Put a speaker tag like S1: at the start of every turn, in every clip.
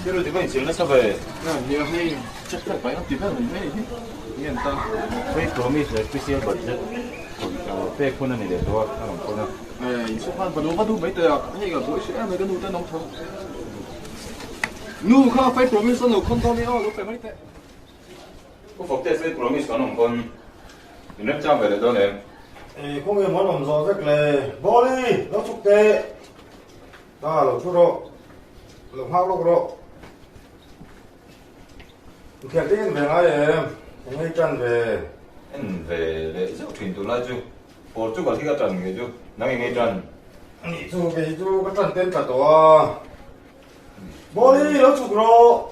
S1: Pero di ba yung sila sabay?
S2: Nhiều hay chắc là phải tìm ra mình hay hiện ta
S1: May promise na special budget. Pe ko na nila doon. Ano ko na?
S2: số khoan và nó mấy tờ hay là mỗi sẽ mấy cái nụ tên nóng thơm nụ không phải promise nó không to nữa nó phải mấy tệ
S1: Ko fogte say promise ko nung kon. Inap chang về doon em.
S3: Không hiểu món làm giò rất là bò đi nó chụp tê đó là chút độ lượng hao lốc độ thiệt đi về ngay em ngay chân về
S1: Em về để giúp thuyền tụ lại chứ. Bỏ chút vào thi cả trần cái chứ. Nang ngay trần.
S3: chú cái chú cái chân tên cả tổ bò đi nó chụp độ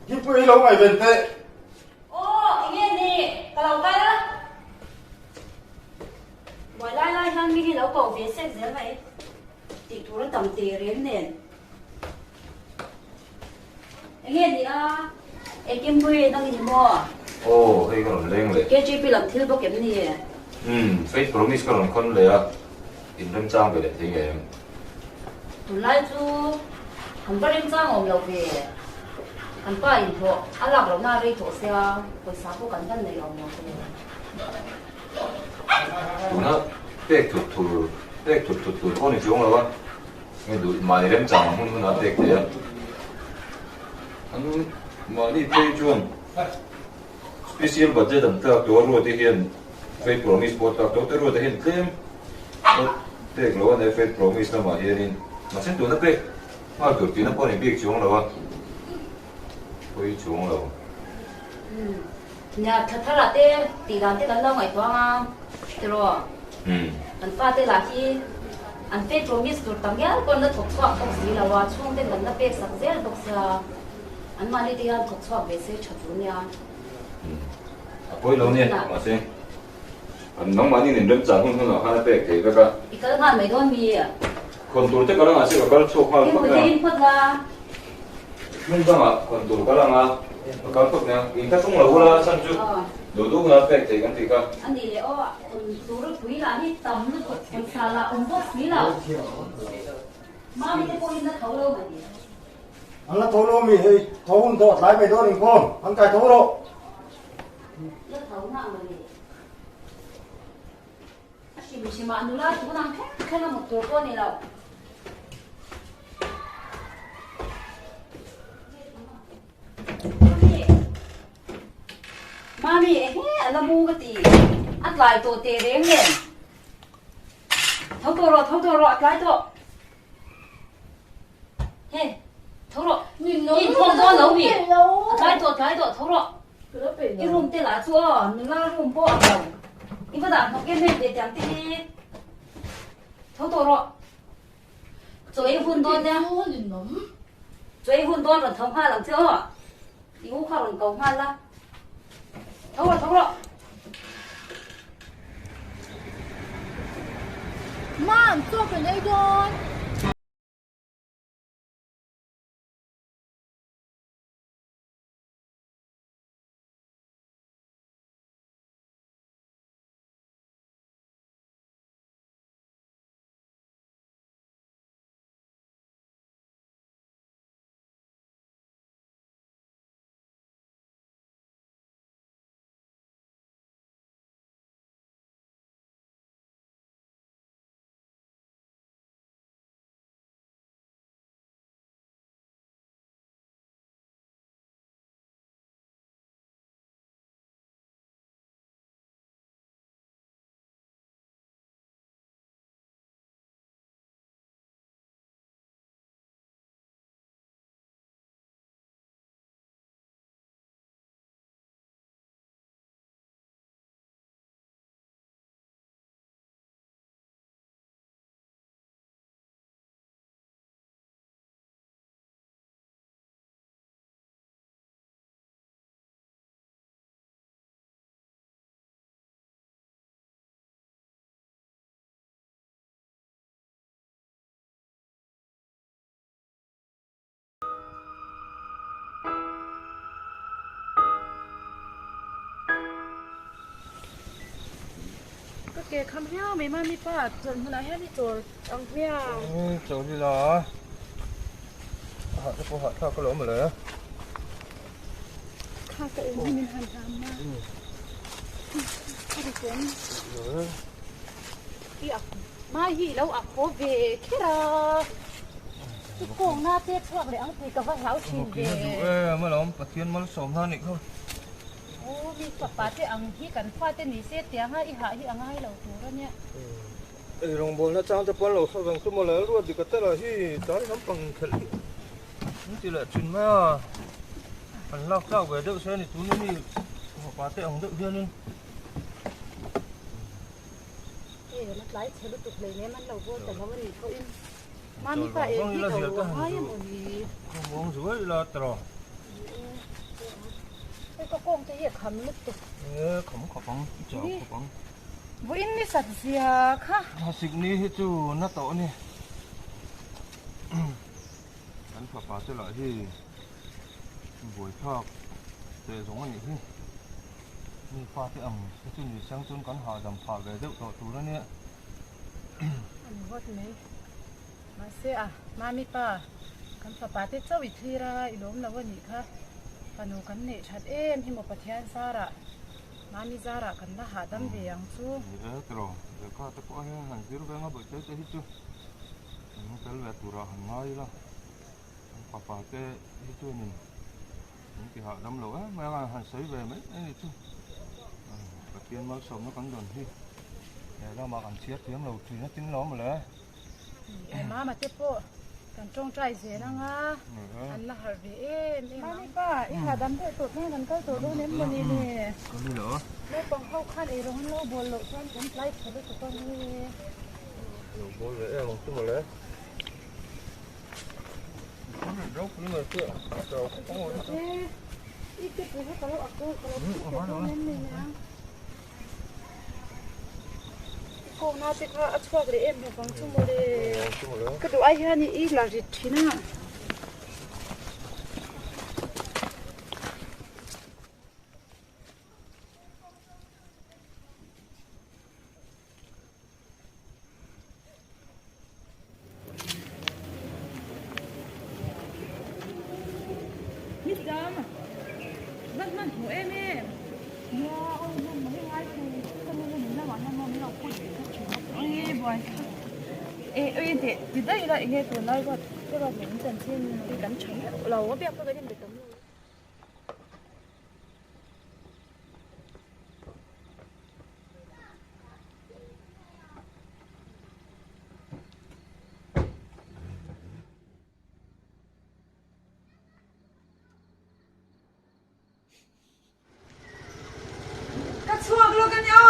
S3: cái bữa lâu ngày về tê
S4: Ô, anh nghe nè, cả lầu cái đó. Ngoài lai lai hang đi lầu cầu về xét dễ vậy. Chị thu nó tầm tì riêng nè. Anh nghe gì à? Em kiếm bươi đang gì mua.
S1: Ồ, hay còn lênเลย
S4: Cái chị bị làm thiếu bốc kiếm nè.
S1: Faith promise ko nung kon le à. Inap chang về để thì em.
S4: Tụi lai chú hắn có lên trang ổn lầu về. Hắn có ảnh thuộc, anh lạc lầu na rây thuộc xe. Quay sáng có cẩn thận này ổn lầu về.
S1: Tụ nó 백 툭툭 오늘 좋은 거 봐. 근데 많이 램장 혼자 안 될게요. 한 많이 페이준 스페셜 버젯 안타 도로 되긴 페이 프로미스 보다 도로 되긴 템 백 로원 페이 프로미스 나 마히린 마신 돈은 백 하도 뛰는 번에 백 좋은 거 봐. 거의 좋은 거 봐.
S4: Nhà thật thật là tê, tỷ đàn tê đàn lâu ngày toang rồi. Anh pha tê là khi anh phê promise rồi tăng giá con nó thuộc soạn thuộc gì là vào chung tê gần nó phê sẵn dễ thuộc sa anh mà đi anh thuộc soạn về sẽ chặt luôn nha.
S1: Quay lâu nè, mà xem. Anh nóng 많이 는 램장 혼자 하나 백 대가
S4: 이거 한 매돈 미.
S1: 컨트롤 때 가랑 아시가 갈 초과
S4: 이거
S1: 그냥
S4: 인풋 가.
S1: 문장아 컨트롤 가랑아 갈 그냥 인터 좀 올라 산주 너도 그냥 백 대간 대가
S4: anh đi lỡ rồi quý là đi tầm nó còn xa là ông có quý là mà mình có in nó thấu đâu mà đi.
S3: anh là thấu lô mì thì thấu hôn thọ lái mày đó đừng con anh cài thấu độ
S4: nó thấu nào mà đi. chỉ mà anh là chúng đang khét là một tuổi con này đâu. Mami, alam mo ka ti. At lai to te reng yen. Thâu to ro, at lai to. He, thâu ro. In phong to lâu bi. At lai to, thâu ro. I room te la chua, nila room po ang lâu. I ba da, cái này để tiang ti. Thâu to ro. Rồi hun to nha. Rồi hun to rồi thông ha làm chưa? I u kha rồi cầu ha la. Thấu rồi.
S5: Mom,做给那个。 Kể khăm heo mấy mà mi pa chân hôm nay hết đi rồi ăn heo
S3: chỗ đi là จะพอหาข้าวก็หลงมาเลย
S5: ข้าก็เองที่มันทำมาข้าไปสวนที่อักมาหีแล้วอักโคเวคิราที่โกงหน้าเตี้ยพวกเลยอังตีกับว่าเขาชินเว
S3: เมื่อเราปะเทียนมาสมท่านอีกเขา
S5: โอ้มีกับป้าที่อังที่กันฟ้าเต้นหนีเสียเตียงให้อีหาที่อังให้เราถูกแล้วเนี่ย
S3: ลงบนแล้วจ้างจะป้อนเราเข้ากันขึ้นมาแล้วรวดดีก็แต่ละที่จ้างทำปังเขลินี่ทีละชุนแม่มันลากข้าวไปเด็กเส้นนี่ตัวนี้ปาเตะของเด็กเพื่อนนี่
S5: มันไล่เชลุตุกเลยเนี่ยมันเราโว้แต่ว่าวันนี้เขาอินมามีป้าเองที่เราให้หมดนี้
S3: มองสวยละตรอ
S5: ไอ้ก็โกงจะเหยียบคำลึกตุก
S3: ขมขบังจ่อขบัง
S5: วินนี่สัตว์เสียค่ะ
S3: สิ่งนี้ที่จู่หน้าโต๊ะนี่อันปาเตะละที่บวยภาคเตะสองอันนี้ที่มีฟ้าที่อ่ำที่จู่ช่างจนกันหาดำผ่าเลยเด็กต่อตัวแล้วเนี่ย
S5: อันว่าที่ไหนมาเสียมามีป้าคำสปาที่เจ้าวิธีไรล้มแล้ววันนี้ค่ะปนูกันเนี่ยชัดเอ็มที่หมดประเทศซาระมามีซาระกันละหาดำเบียงสู้
S3: ตรอเดี๋ยวก็ตะโกนให้หันซื้อไปงั้นบ่เจอจะที่จู่มันเป็นแบบตัวหันง่ายละปาเตะที่จู่นี่มันที่หาดำหรอวะไม่ว่าหันซื้อไปไหมไอ้นี่จู่กระเทียมมาสมแล้วกันโดนที่เรามากันเชียร์เทียมเราทีนั้นจิ้งล้อมมาเลย
S5: ไอ้มาเจ็บปวดกันจงใจเสียนะงาอันละหาเอ็มมามีป้าอีหาดำได้ตัวแม่กันก็ตัวรู้เน้นวันนี้เนี่ย
S3: ก็นี่เหรอ
S5: แล้วปังเข้าขั้นเอรงโลบนโลซ้อนผมไล่เขาด้วยตัวนี้
S3: หนูโบเลยลงขึ้นมาเลยรกนี่มาเชื่อเราโอ้ย
S5: อีกทีให้เขาเอาตัวเขาเน้นเลยนะโกงน่าจะก็อัดฟอกเลยเอ็มให้ฟังชั่วโมงเลยก็ดูไอ้ฮะนี่อีหลังจิตทีน่ะมิดดามมันหัวเอ็มเอ็มว้าวมันไม่ไหวเลยก็ไม่รู้นะว่ามันไม่เราพูดถึงเอ้ยบอยเอ้ยเดี๋ยวได้ละเงี้ยตัวน้อยก็ก็เราเหมือนกันที่มีกันฉันเราก็แบบก็ยังเด็กกันอยู่ก็ช่วงลูกกันย่อ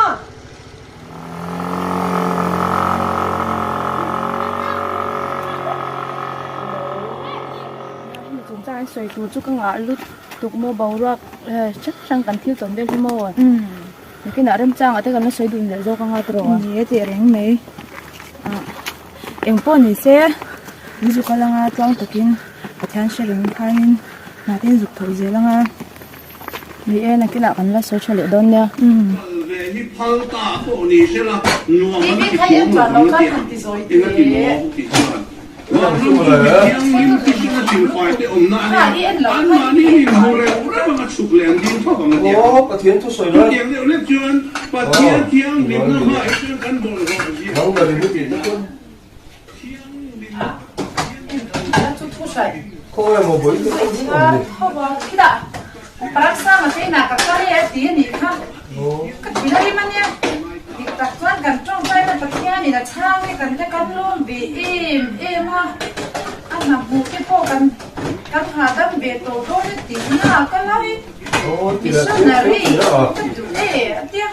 S5: 在水土这个牙路读么包络chắc sang cần thiếu chuẩn bị cái mô à cái nào đem trang ở đây còn nó水土để cho con ngao rồi nhớ thì rèn này em po này sẽ ví dụ cái là trang tự nhiên cái tháng sẽ rèn thay là cái dục thổi gì là vì em là cái nào còn là số cho liệu đơn nha
S6: 你跑大步你是了，我们去跑我们的，应该去跑去转。我们去你是个情况的，我们那里，俺那里你冇嘞，我那个出两天跑放个店。
S3: 哦，个天出水了。
S6: 店了那转，把天天领那嘛，一转干多了好些。
S3: 能的你不点就转。
S5: 就吐水
S3: 可以冇不一定。
S5: 好吧去的Perasa masih nak kakak ya dia ni kan. Kan dari mana? Di kakak kan trong tay là pakai ni là chang ni kan kan luôn bị em ha. Anak bukan po kan hadam beto tu ni tina kan lagi. Missionary. Dia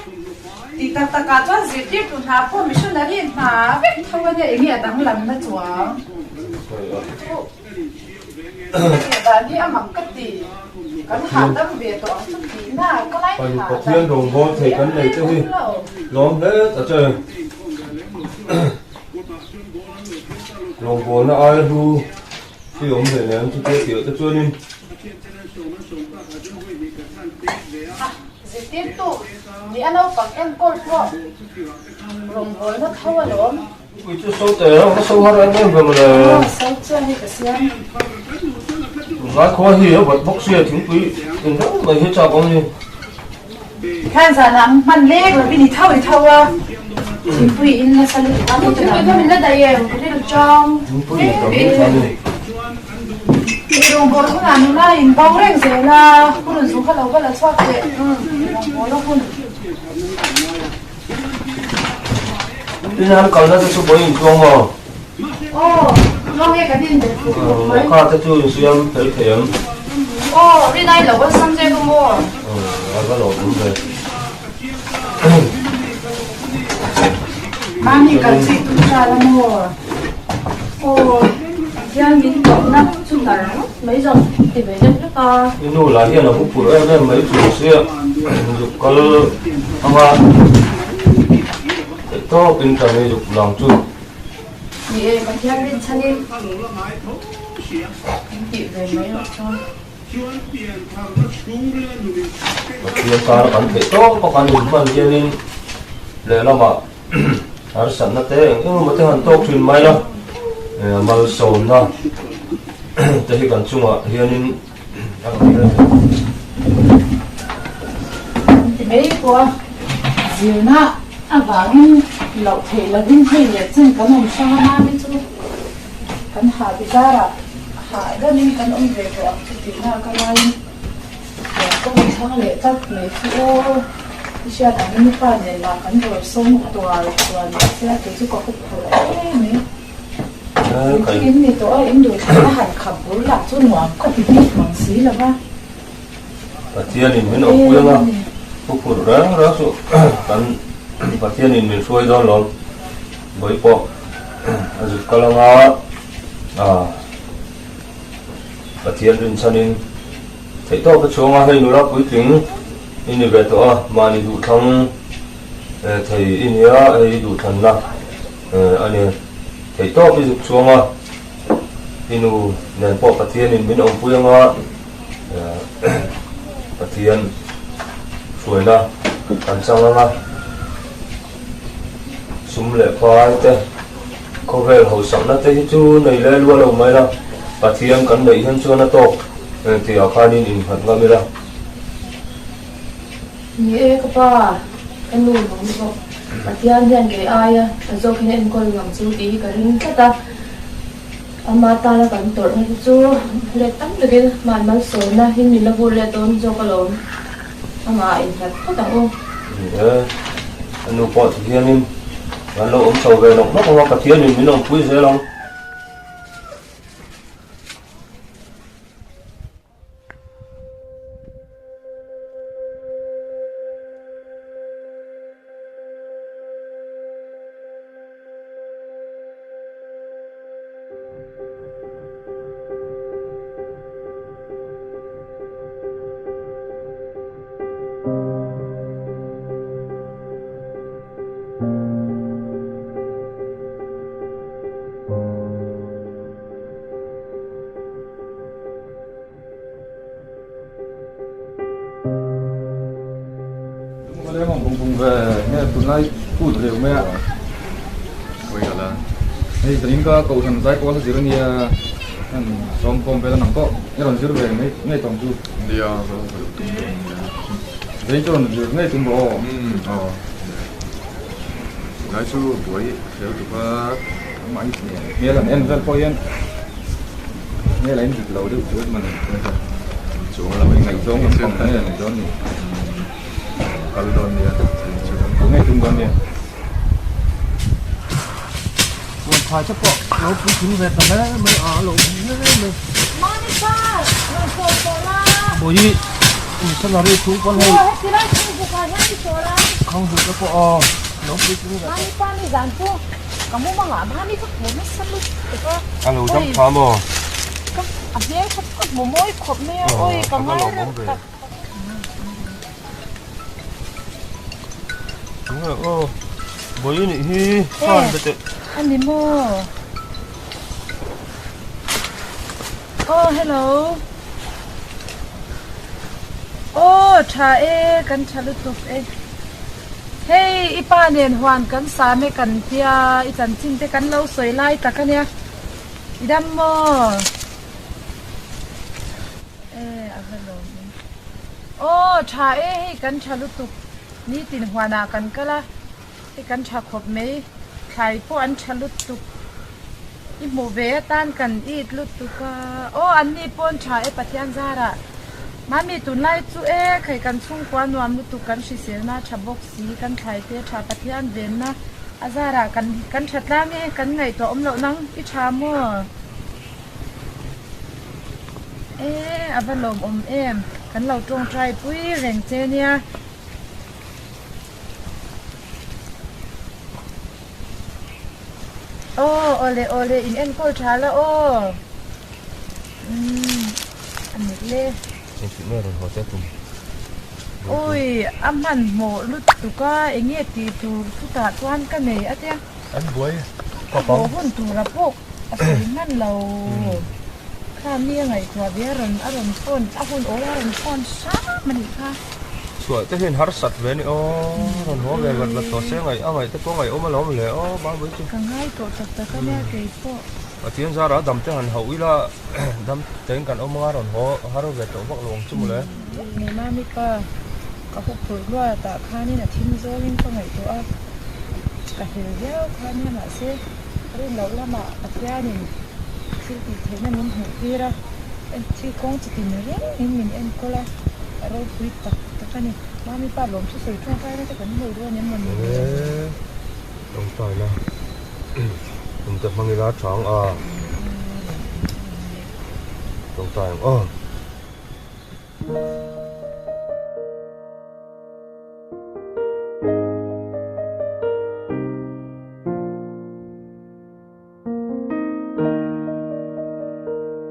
S5: di kakak tu jadi tu apa missionary ma, tahu dia ini ada dalam macam. Tadi amak keti. Cái hạt tâm về tổ chức tí là có lấy hạt
S3: thiên đồng vô thì cái này chứ đi lom hết ở trời đồng vô nó ai ru thì ông thể ném cho cái tiểu cho chơi đi
S5: gì tiếp tục thì anh đâu có em cột không đồng vô nó thâu ở đó
S3: cái chỗ sâu tè nó sâu hơn anh em rồi mà là
S5: sâu chưa thì cái gì
S3: gái khó hiểu vật bốc xe thiếu quý đừng đó mà hết chào con đi
S5: Kan sana man lek la bini thau à Tim pui in la salu ta ko ta ko min la dai em ko le chong
S3: thiếu quý đồng ý sao đi
S5: Rong bor ko na na in bang reng se la ko lu su ka la chwa ke rong bor ko
S3: đi ra cầu ra cho bố nhìn chuông mà
S5: long ye ka din de
S3: nó khác cho chú xem thấy thiểm
S5: ri nai lo ko sam je ko mo
S3: cái lỗ cũng vậy
S5: mami ka chi tu cha la mo
S4: Giang nhìn cộng nó chung cả mấy dòng thì phải rất to.
S3: cái nụ là hiện là cũng phụ em mấy chủ xe dục có ama to bên trong này dục lòng chú
S4: Vì con Giang lên chân đi. Chị về mấy nó cho.
S3: Yang cara kan itu pakai rumah jadi le lama harus sana teh yang mesti hantok cun mai lah mal sound na teh kan cuma hianin
S5: thì mấy cô diều na vàng lẩu thể là vinh hay là chân cái nồng sa na mấy chú cái hạ bị ra à hạ ra nên cái ông về rồi thì na cái này có một tháng lễ tết mấy cô đi xe đạp đi qua để làm cái đồ sốngตัวnày xe thì chú có cái đồ đấy mấy cái này tôi em đồ nó hẳn khập bún lạc chút nữa có bị bị bằng xí là ba
S3: Patian ini nak pulang ah, pukul orang rasu kan patian ini suai dah lom, baik po, ajuk kalau ngah, patian rincanin, thấy to cái chỗ ngah hay nura cuối tiếng, ini betul mani du thang, thấy ini hay du thang na, anh thấy to cái chỗ ngah, inu nên po patian ini nak pulang ah. Patian suy na cảnh sang na sum lệ phai te có vẻ hậu sắm na te chu này lên luôn đâu mấy na Patian cảnh này hơn chu na to thì ở khai nên in hạt ngâm ra
S4: Nhớ các ba cái nụ nóng đó Patian hiện cái ai à do khi em coi ngắm chú tí cái hình cái ta ama ta là cảnh tổ này chú lệ tắm được cái màn màn số na hình như là vô lệ tôn do cái lồng ama in thật có tao không
S3: anh nụ pot thì anh lo ôm sầu về nó không có Patian nên mình không quý dễ lắm
S2: về nghe tụi này cút đều mẹ quay cả là đây tính cả cậu thằng trái có gì đó nghe xong còn về là nằm có nghe còn chưa về ngay tổng chú đi à đấy cho được ngay từng bộ
S3: nói chú buổi nếu tụi ba
S2: máy nghe là em rất coi em nghe là em dịch lâu được chứ mình
S3: chú là mấy ngày
S2: giống làm không thấy là này giống này
S3: kalau don dia
S2: cũng ngay trung tâm này
S3: buồn khai chấp cọ nó cũng chính về tầm đấy mới ở lộ mới
S5: Monica
S3: bố gì sao nó đi xuống con hay không được cái cọ nó cũng chính về
S5: kamu mah nggak berani kok mau selu itu
S3: alo trong phá bò
S5: abis kok mau moi kok nih oi kamu
S3: đúng rồi bố gì này hi sao vậy
S5: anh đi mua hello cha kan chalu tuk hey ipa nen huan kan sa me kan pia i chan ching te kan lo soi lai takania idam mo อาเวลโอ้ชาให้กันชาลุตุกนี่ตินหัวนากันก็ละให้กันชาขบไม่ใครพวกอันชาลุตุกอีโมเวตันกันอีดลุตุกโอ้อันนี้ปนชาปัทยันซาระมามีตุนไล่จูใครกันชุ่งกวนวามลุตุกันชิเสียนะชาบกสีกันไทยเตชาปัทยันเวนนะอาซาระกันชัดล่างกันไงตัวอมเหล่านังพิชามัวอาบลมกันเราจงใจปุ้ยแรงเจเนี่ยโอเลอินเอ็นโคชาแล้วอันนี้เลย
S3: นี่คือเมื่อเราจะตุ่ม
S5: โอ้ยอามันโมลุดตุก้าเงี้ยตีตูทุตาทวนกันเนี่ยอะเจ้า
S3: อันบวย
S5: ก็ปองหุ่นตูระพกอาศัยนั่นเราข้ามีไงตัวเบี้ยรอนป้นอาหุ่นโอ้รอนป้นซ้ำมันอีกค่ะ
S3: สวยแต่เห็นฮาร์สัตว์เว้ยนี่โอ้รอนหัวเว้ยวันตัวเสียไงเอาไงแต่ตัวไงโอ้มาล้อมเลยโอ้บ้าเว้ยจุ
S5: กังไงตัวตัดก็เนี่ยเกยโป้
S3: อาทิตย์ซาระดำจะหันเขาอีละดำเต็งกันโอ้มารอนหัวฮาร์เวตัวพวกลงจุ่มเลย
S5: นี่มามิก็หุบฝืนด้วยแต่ข้านี่น่ะทิ้งโซ่ยิ่งตัวไงตัวกระเทียมเยอะข้านี่มาเสียเรื่องเราละมาอัดยานี่ที่ติดเทนั่นมันหูดีละที่กงจะติดเรื่องนี้มินก็ละเราคุยแต่ก็นี่มามีป้าหลงช่วยช่วยใครได้แต่ก็ไม่รู้เนี่ยมัน
S3: ลงต่อยนะผมจะมังลาช้องลงต่อย